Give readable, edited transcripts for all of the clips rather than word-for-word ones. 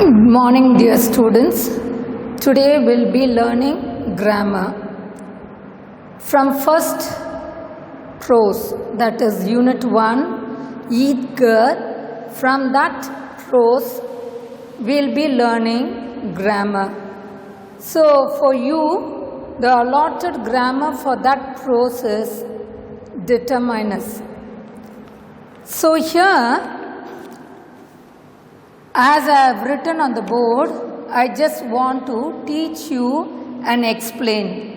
Good morning, dear students. Today we'll be learning grammar from first prose, that is Unit 1, Eid Gur. From that prose, we'll be learning grammar. So, for you, the allotted grammar for that prose is determiners. So, here, as I have written on the board, I just want to teach you and explain.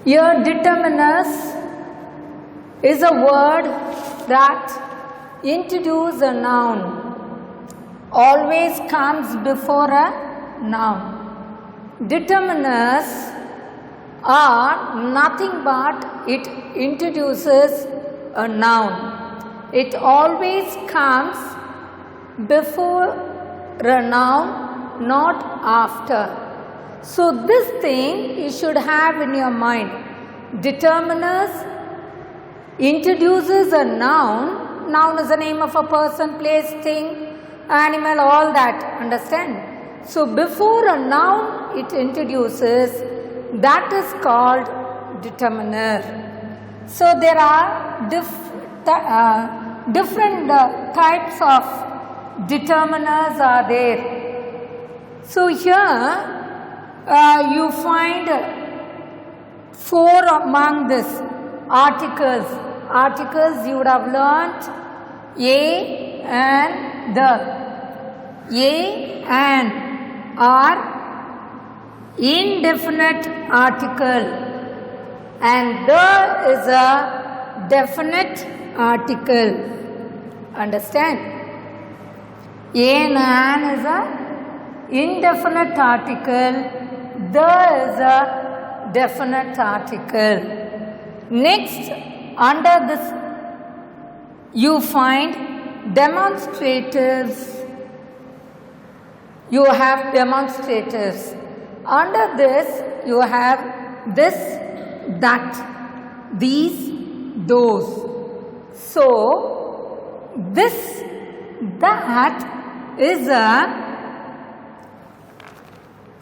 Here, determiners is a word that introduces a noun, always comes before a noun. Determiners are nothing but it introduces a noun. It always comes before a noun, not after. So, this thing you should have in your mind. Determiners introduces a noun. Noun is the name of a person, place, thing, animal, all that. Understand? So, before a noun it introduces, that is called determiner. So, there are different types of determiners are there. So, here you find 4 among this articles. Articles you would have learnt a and the. A and are indefinite article and the is a definite article. Understand? A and an is a indefinite article, the is a definite article. Next, under this you find demonstratives. You have demonstratives. Under this you have this, that, these, those. So, this, that is a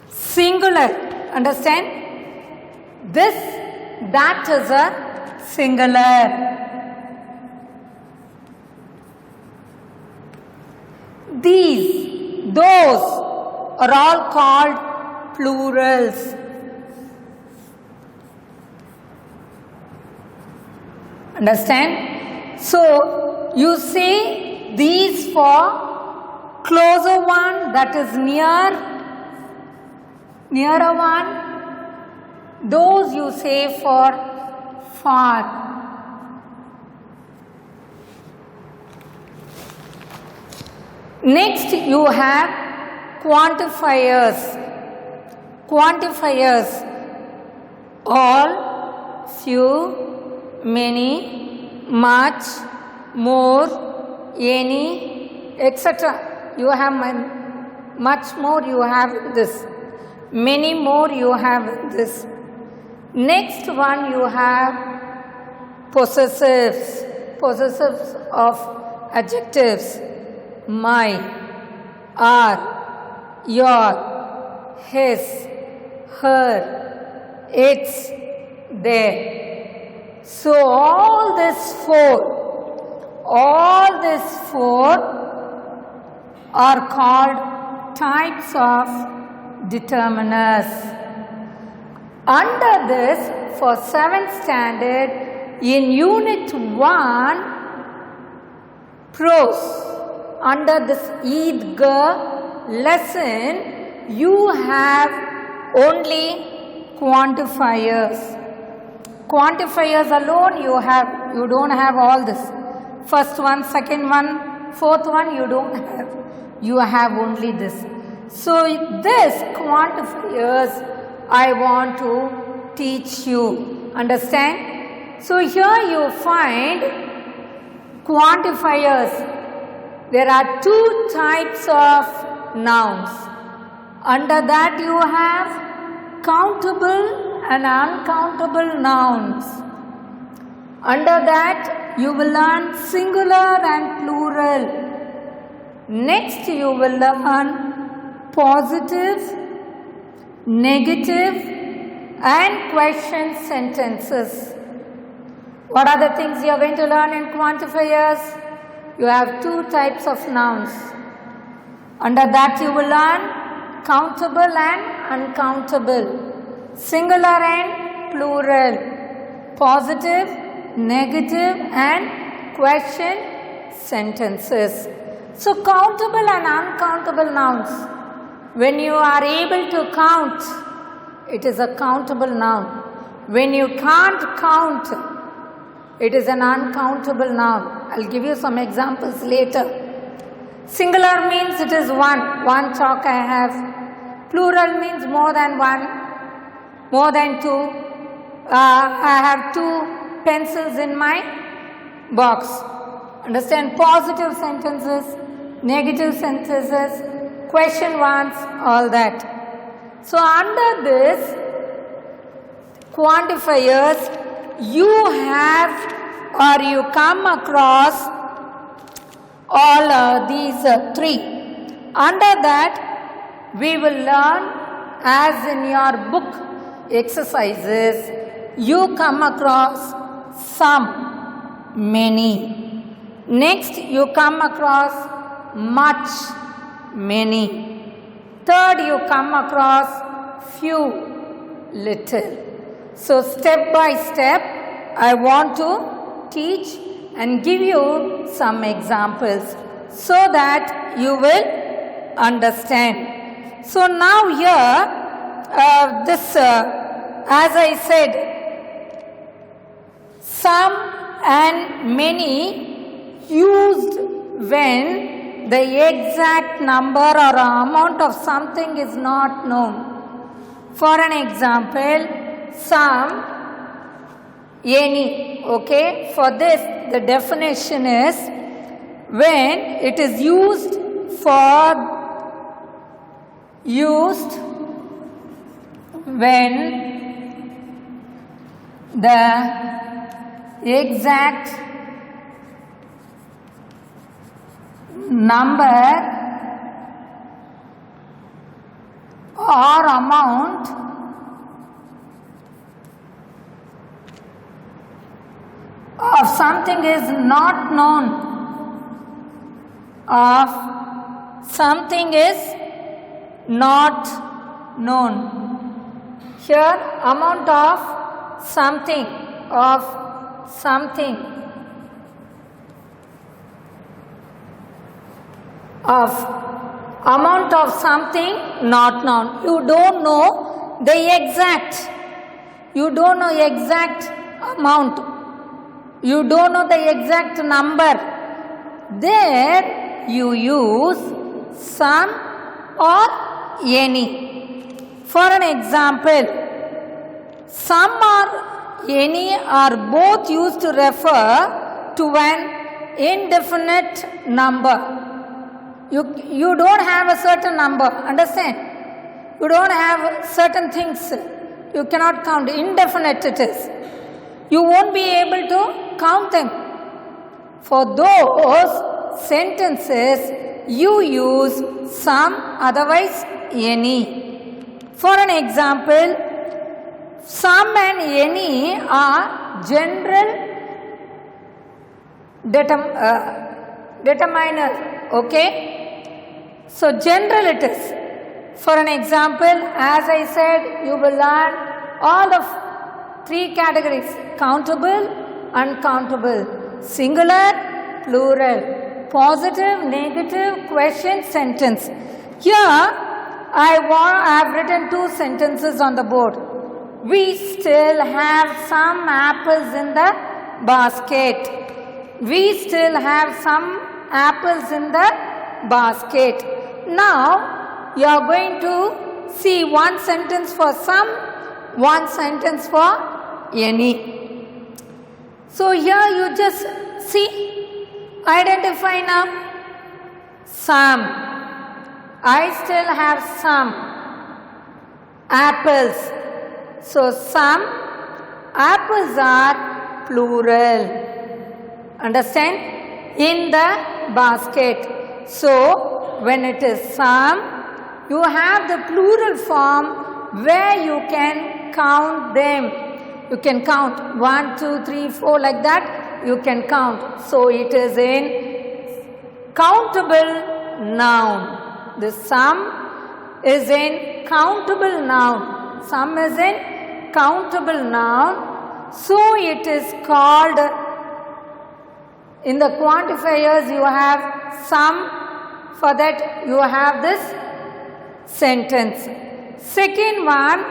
singular. Understand? This, that is a singular. These, those are all called plurals. Understand? So, you say these for closer one, that is nearer one. Those you say for far. Next you have quantifiers. Quantifiers, all, few, many, much, more, any, etc. You have much more, you have this. Many more, you have this. Next one, you have possessives. Possessives of adjectives. My, our, your, his, her, its, their. So, all these four are called types of determiners. Under this, for 7th standard, in Unit 1, prose, under this Eid Gur lesson, you have only quantifiers. Quantifiers alone you don't have all this. First one, second one, fourth one you don't have. You have only this. So, this quantifiers I want to teach you. Understand? So, here you find quantifiers. There are 2 types of nouns. Under that you have countable and uncountable nouns. Under that you will learn singular and plural. Next you will learn positive, negative and question sentences. What are the things you are going to learn in quantifiers? You have two types of nouns. Under that you will learn countable and uncountable, singular and plural, positive, negative and question sentences. So countable and uncountable nouns. When you are able to count, it is a countable noun. When you can't count, it is an uncountable noun. I'll give you some examples later. Singular means it is one chalk I have. Plural means more than one, more than two. I have two pencils in my box. Understand? Positive sentences, negative sentences, question ones, all that. So under this quantifiers, you have or you come across all these three. Under that we will learn, as in your book exercises, you come across some, many. Next you come across much, many. Third you come across few, little. So step by step I want to teach and give you some examples so that you will understand. So now here as I said, some and many used when the exact number or amount of something is not known. For an example, some, any. Okay, for this the definition is when it is used when the exact number or amount of something is not known. Of something is not known. Here amount of something, of something, of amount of something not known. You don't know the exact. You don't know exact amount. You don't know the exact number. There you use some or any. For an example, some or any are both used to refer to an indefinite number. You don't have a certain number, understand? You don't have certain things. You cannot count. Indefinite it is. You won't be able to count them. For those sentences, you use some, otherwise any. For an example, some and any are general determiner. Okay? So general it is. For an example, as I said, you will learn all of three categories: countable, uncountable, singular, plural, positive, negative, question, sentence. Here I have written two sentences on the board. We still have some apples in the basket. We still have some apples in the basket. Now you are going to see one sentence for some, one sentence for any. So here you just see, identify now. Some. I still have some apples. So some apples are plural. Understand? In the basket. So, when it is some, you have the plural form where you can count them. You can count 1, 2, 3, 4 like that. You can count. So, it is in countable noun. The sum is in countable noun. Sum is in countable noun. So, it is called, in the quantifiers you have sum, for that you have this sentence. Second one,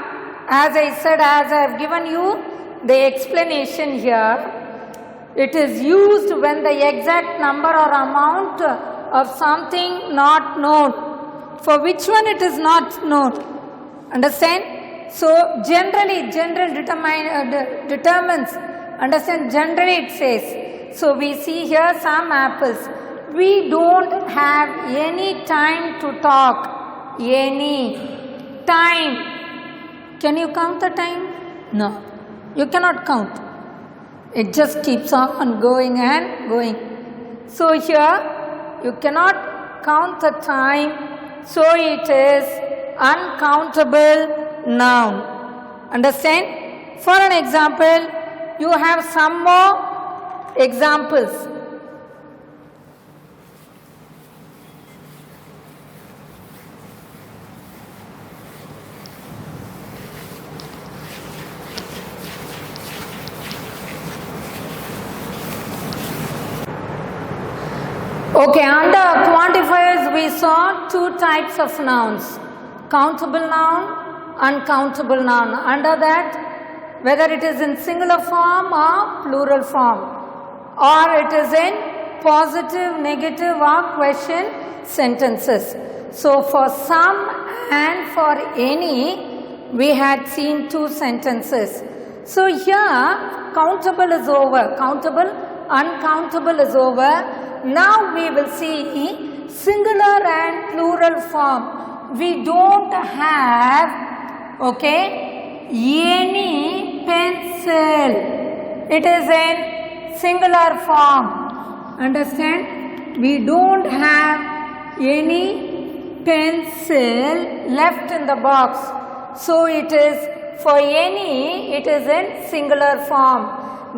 as I said, as I have given you the explanation here, it is used when the exact number or amount of something not known. For which one it is not known? Understand? So, generally, general determines. Understand? Generally it says. So, we see here some apples. We don't have any time to talk. Any time. Can you count the time? No. You cannot count. It just keeps on going and going. So, here you cannot count the time. So, it is uncountable noun. Understand? For an example, you have some more examples. Okay, under quantifiers we saw two types of nouns, countable noun, uncountable noun. Under that, whether it is in singular form or plural form, or it is in positive, negative or question sentences. So, for some and for any, we had seen two sentences. So, here countable is over, countable, uncountable is over. Now, we will see singular and plural form. We don't have, okay, any pencil. It is in singular form. Understand? We don't have any pencil left in the box. So, it is for any, it is in singular form.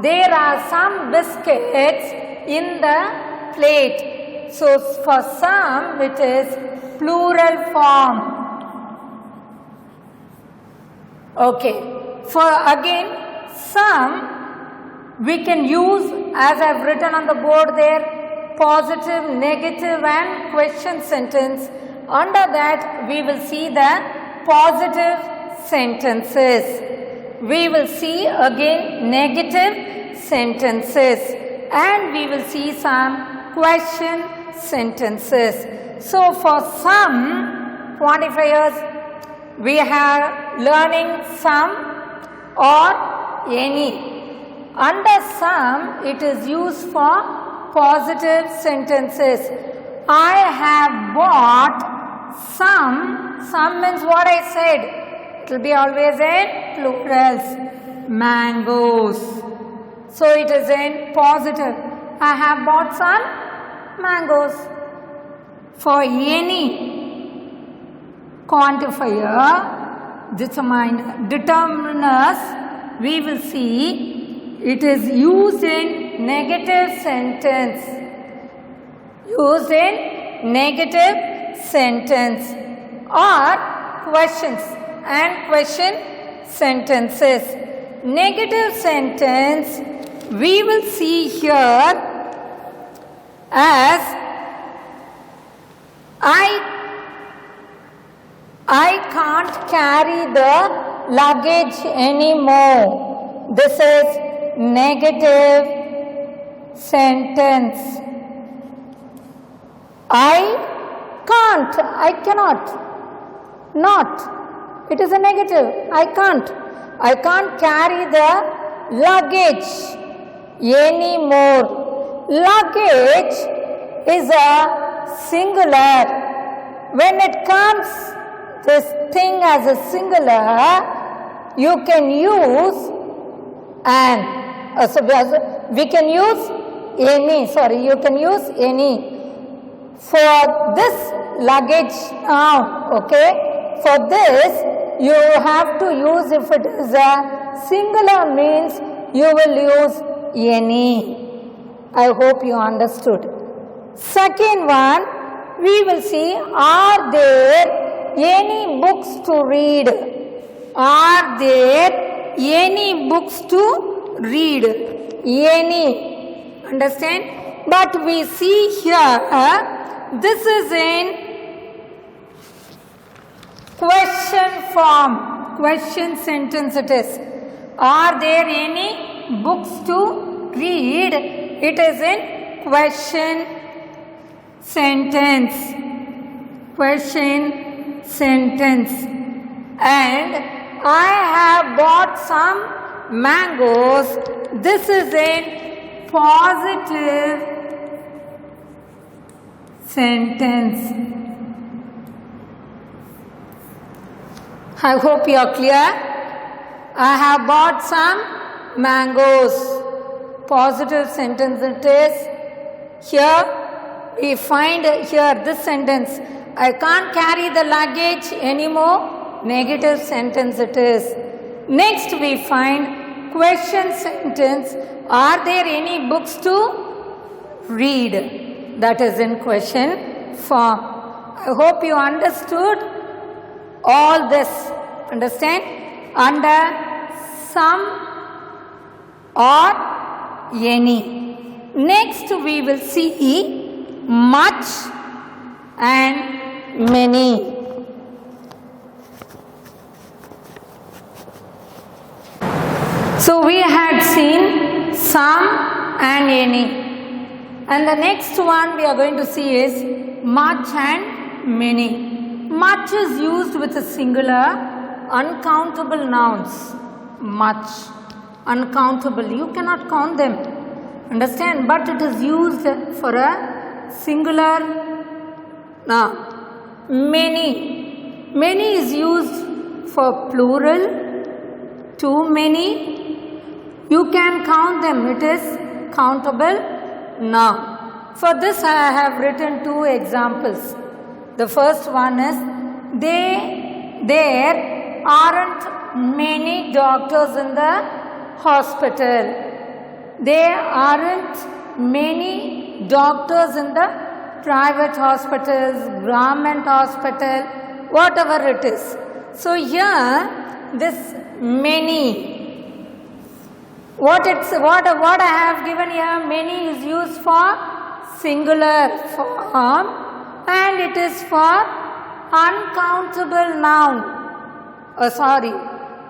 There are some biscuits in the plate. So, for some it is plural form. Okay. For again some we can use, as I have written on the board there, positive, negative and question sentence. Under that we will see the positive sentences. We will see again negative sentences, and we will see some question sentences. So, for some quantifiers, we are learning some or any. Under some, it is used for positive sentences. I have bought some. Some means what I said. It will be always in plurals. Mangoes. So, it is in positive. I have bought some mangoes. For any quantifier, determiners, we will see it is used in negative sentence. Used in negative sentence or questions and question sentences. Negative sentence we will see here as I can't carry the luggage anymore. This is negative sentence. I can't, I cannot, not. It is a negative. I can't carry the luggage anymore. Luggage is a singular. When it comes this thing as a singular, you can use we can use any, you can use any. For this luggage now, okay, for this you have to use, if it is a singular means, you will use any. I hope you understood. Second one, we will see, are there any books to read? Are there any books to read? Any. Understand? But we see here, this is in question form, question sentence it is. Are there any books to read? It is in question sentence. Question sentence. And I have bought some mangoes. This is in positive sentence. I hope you are clear. I have bought some mangoes. Positive sentence it is. Here we find here this sentence. I can't carry the luggage anymore. Negative sentence it is. Next we find question sentence. Are there any books to read? That is in question form. I hope you understood all this. Understand? Under some or any. Next we will see much and many. So we had seen some and any. And the next one we are going to see is much and many. Much is used with a singular, uncountable nouns. Much. Uncountable. You cannot count them. Understand? But it is used for a singular noun. Many. Many is used for plural. Too many. You can count them. It is countable noun. For this I have written two examples. The first one is, there aren't many doctors in the hospital. There aren't many doctors in the private hospitals, government hospital, whatever it is. So here this many, what I have given here, many is used for singular form. And it is for uncountable noun.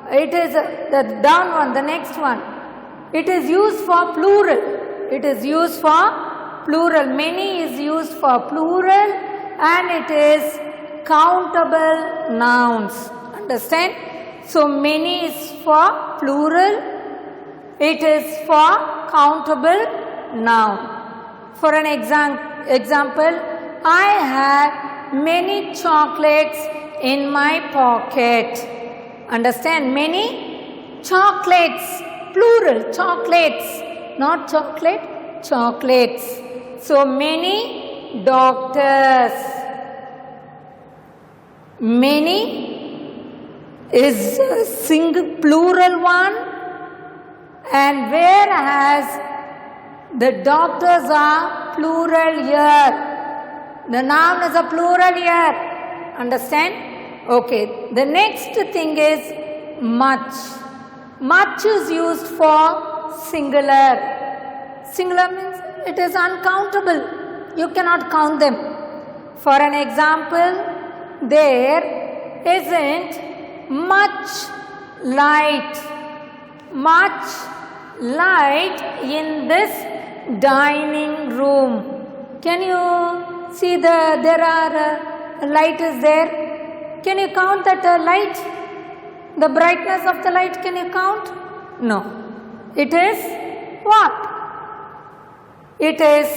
It is the down one, the next one. It is used for plural. It is used for plural. Many is used for plural and it is countable nouns. Understand? So many is for plural. It is for countable noun. For an example, I have many chocolates in my pocket. Understand? Many chocolates, plural, chocolates, not chocolate, chocolates. So many doctors. Many is a single plural one, and whereas the doctors are plural here. The noun is a plural here. Understand? Okay. The next thing is much. Much is used for singular. Singular means it is uncountable. You cannot count them. For an example, there isn't much light. Much light in this dining room. Can you see there are light is there? Can you count that light? The brightness of the light, can you count? No. It is what? It is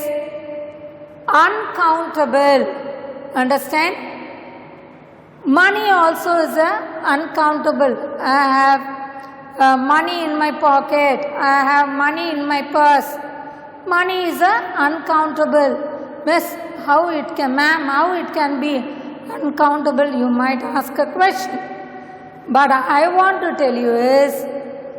uncountable. Understand? Money also is uncountable. I have money in my pocket. I have money in my purse. Money is uncountable. Miss, how it can, ma'am, how it can be uncountable, you might ask a question. But I want to tell you is,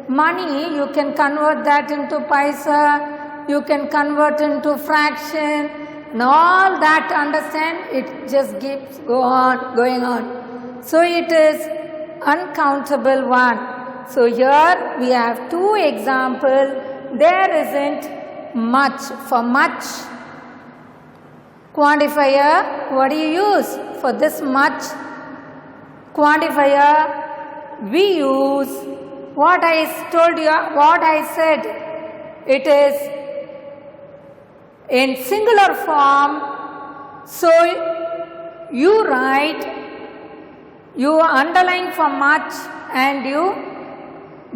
money, you can convert that into paisa, you can convert into fraction, and all that, understand, it just keeps going on. So it is uncountable one. So here we have two examples. There isn't much. For much quantifier, what do you use? For this much quantifier, we use what I told you, what I said. It is in singular form. So you write, you underline for much and you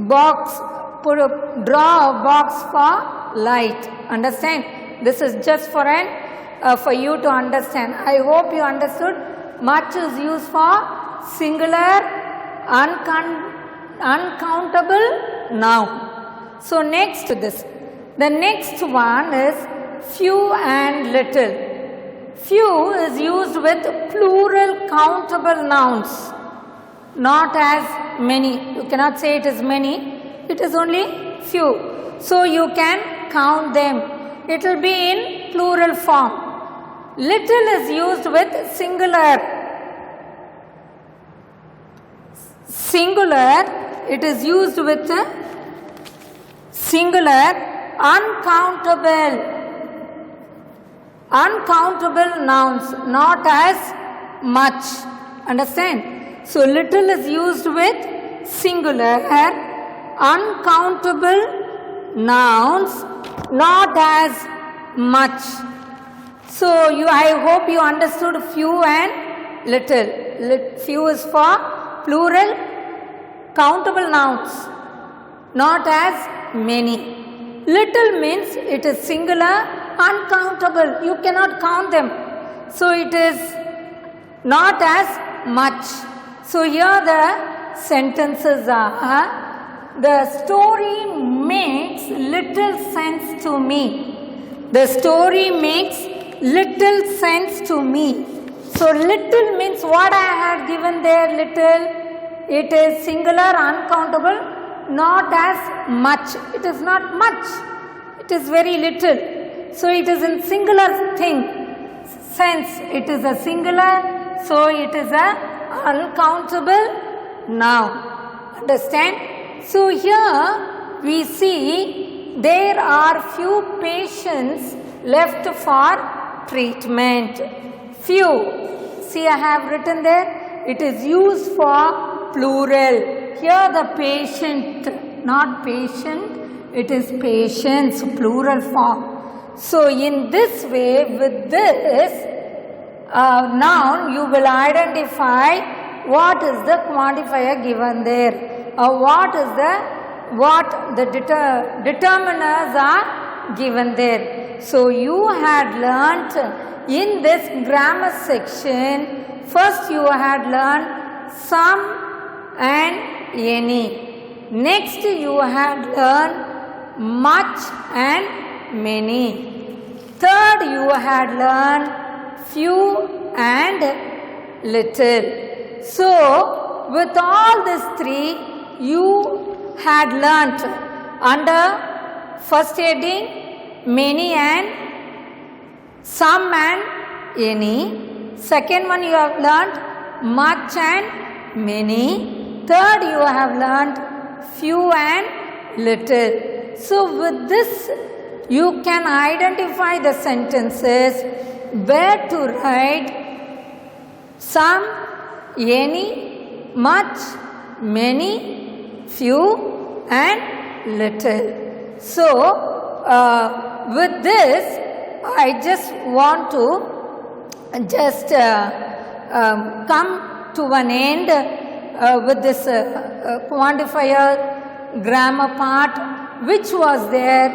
draw a box for light. Understand? This is just for for you to understand. I hope you understood. Much is used for singular, uncountable noun. So next to this, the next one is few and little. Few is used with plural countable nouns, not as many. You cannot say it is many, it is only few. So you can count them. It will be in plural form. Little is used with singular. It is used with singular, uncountable nouns, not as much. Understand? So little is used with singular, uncountable nouns, not as much. So I hope you understood few and little. Few is for plural countable nouns, not as many. Little means it is singular, uncountable. You cannot count them. So it is not as much. So here the sentences are, the story makes little sense to me. The story makes little sense to me. So little means what I had given there, little. It is singular, uncountable, not as much. It is not much. It is very little. So it is in singular sense. It is a singular, so it is a uncountable noun. Understand? So here we see there are few patients left for treatment. Few. See, I have written there. It is used for plural. Here the patient, not patient, it is patients, plural form. So in this way, with this noun, you will identify what is the quantifier given there, or what the determiners are given there. So you had learnt in this grammar section, first you had learned some and any. Next you had learned much and many. Third you had learned few and little. So with all these three you had learnt under first heading many and some and any. Second one you have learnt much and many. Third you have learnt few and little. So with this you can identify the sentences where to write some, any, much, many, few and little. So with this I just want to just come to an end with this quantifier grammar part, which was there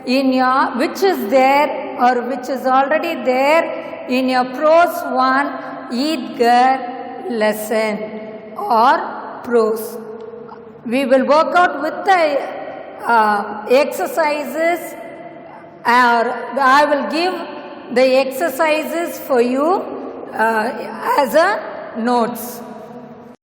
in your, which is there or which is already there in your prose 1 Eidgar lesson or prose. We will work out with the exercises, or I will give the exercises for you as a notes.